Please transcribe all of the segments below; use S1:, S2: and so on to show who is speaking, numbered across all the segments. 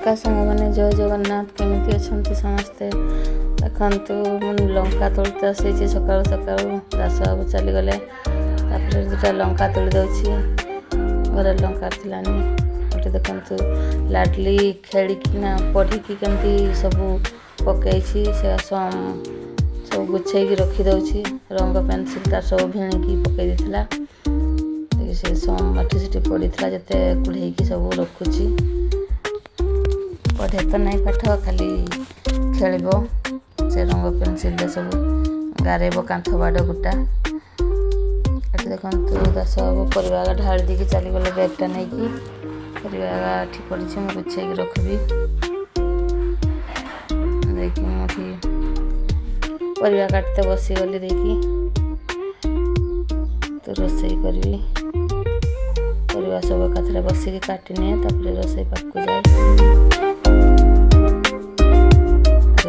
S1: नमस्कार सांग मैंने जय जगन्नाथ केमी अच्छा समस्ते देखु मुझे लंका तोड़ते आसी सका सका दास बाबू चलीगले दुटा लंका तोड़ दे घर लंका थिलानी गोटे देखु लाडली खेड़िकिना पढ़ी केमती सब पकई से सब गुछे रखीदे रंग पेनसिल तार सब भिणिकी पकई देता से माटी सीटी पड़ी जिते कुढ़े सब रखुची पढ़े तो नहीं पाठ खाली खेल से रंग पेनसिल सब गारेब कांथ बाड़ गुटा ये देखु दास बाबू परिवा ढाड़ी देकी चलीगले बैगटा नहीं कि परिवा पड़ी मुझे गुछे रखी देखिए मुझे परिवा काटते बसीगली देखी तो रोसई करी परिवा सब एकाथरे बसिक काटिने रोसई पाक जाए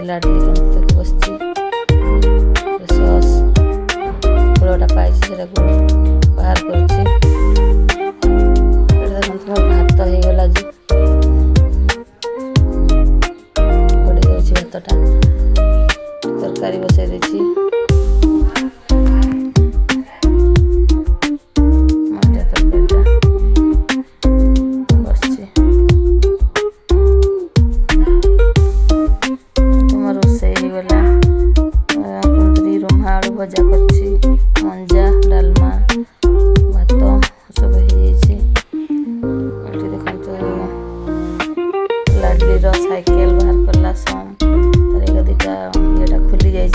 S1: लाडली केमती बस सस फूलटा पाई बाहर कर भात हो गला घोड़े भातटा तरकारी बसई देती भजा कर मंजा डालमा भात सब देखो लाडली साइकेल बाहर करला सम तार दुटा ये खुली जाए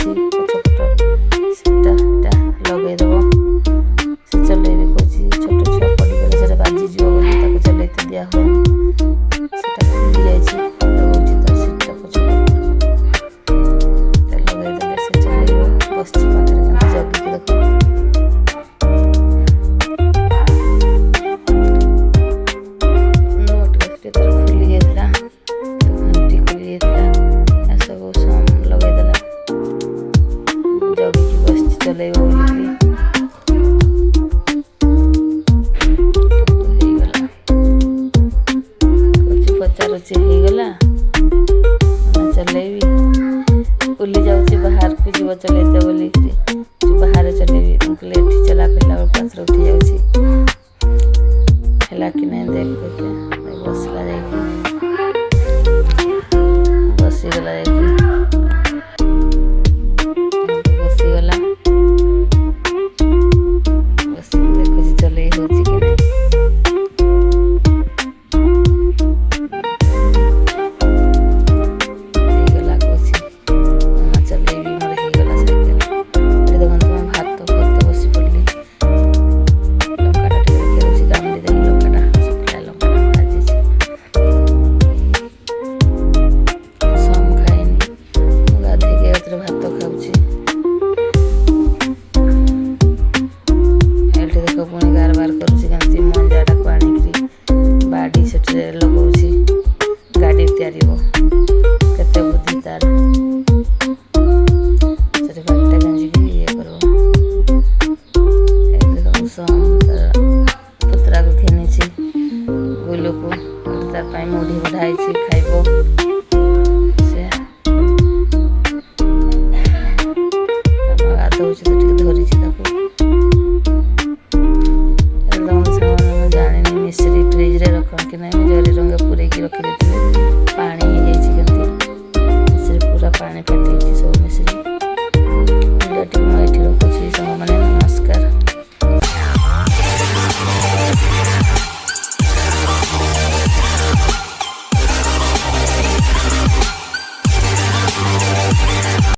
S1: पछपटा लगेदेव से चल कौच छोट छुआ पड़गले से बाजिज बोली चलते दिया हुए खुली जाए तार सीटा पछपट लगेदेले से चल बस पचारुचीगला चलेबी बुली जाऊँगी बाहर को जीव चलते बोली बाहर चलेबी एठी चला कहला पास उठी जाऊँगी है कि नहीं देख बसला बसीगला बसीगला बस देखुची चल हो कि नहीं गाड़ी तैयारी केते बुद्धि तार से बाटा गंजी ये करो पुतरा को घेनी गुलू को तार मुढ़ी बढ़ाई खाइब से गाधो धरी जानी मिश्री फ्रिज रे रख कि नहीं जरी रंग पूरे रखी देती पानी मिश्री पूरा पानी फाटी सब मिश्री ये